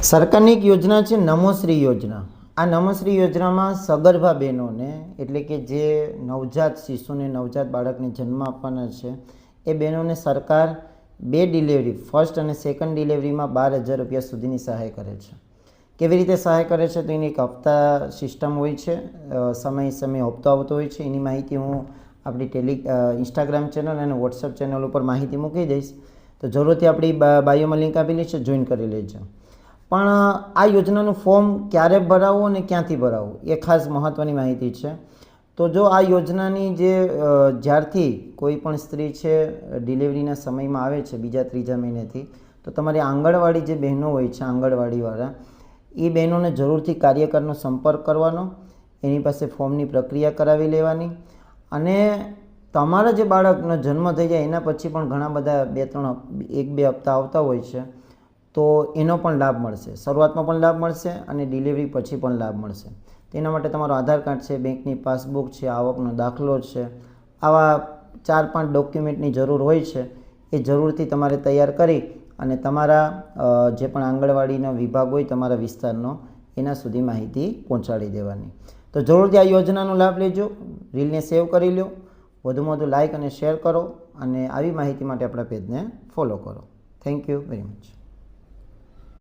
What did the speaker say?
સરકારની એક યોજના છે નમોશ્રી યોજના। આ નમોશ્રી યોજનામાં સગર્ભા બહેનોને એટલે કે જે નવજાત શિશુને નવજાત બાળકને જન્મ આપવાના છે એ બહેનોને સરકાર બે ડિલિવરી ફર્સ્ટ અને સેકન્ડ ડિલિવરીમાં 12,000 રૂપિયા સુધીની સહાય કરે છે। કેવી રીતે સહાય કરે છે તો એની એક હપ્તા સિસ્ટમ હોય છે, સમય હપ્તો આવતો હોય છે। એની માહિતી હું આપણી ઇન્સ્ટાગ્રામ ચેનલ અને વોટ્સઅપ ચેનલ ઉપર માહિતી મૂકી દઈશ, તો જરૂરથી આપણી બાયોમાં લિંક આપેલી છે, જોઈન કરી લેજો। પણ આ યોજનાનું ફોર્મ ક્યારે ભરાવવું અને ક્યાંથી ભરાવવું એ ખાસ મહત્ત્વની માહિતી છે। તો જો આ યોજનાની જ્યારથી કોઈ પણ સ્ત્રી છે ડિલિવરીના સમયમાં આવે છે બીજા ત્રીજા મહિનેથી, તો તમારી આંગણવાડી જે બહેનો હોય છે આંગણવાડીવાળા એ બહેનોને જરૂરથી કાર્યકરનો સંપર્ક કરવાનો, એની પાસે ફોર્મની પ્રક્રિયા કરાવી લેવાની। અને તમારા જે બાળકનો જન્મ થઈ જાય એના પછી પણ ઘણા બધા 1-2 હપ્તા આવતા હોય છે, તો એનો પણ લાભ મળશે। શરૂઆતમાં પણ લાભ મળશે અને ડિલિવરી પછી પણ લાભ મળશે। તેના માટે તમારો આધાર કાર્ડ છે, બેંકની પાસબુક છે, આવકનો દાખલો છે, આવા 4-5 ડોક્યુમેન્ટની જરૂર હોય છે। એ જરૂરથી તમારે તૈયાર કરી અને તમારા જે પણ આંગણવાડીનો વિભાગ હોય તમારા વિસ્તારનો એના સુધી માહિતી પહોંચાડી દેવાની। તો જરૂરથી આ યોજનાનો લાભ લેજો, રીલને સેવ કરી લો, વધુમાં વધુ લાઇક અને શેર કરો અને આવી માહિતી માટે આપણા પેજને ફોલો કરો। Thank you very much.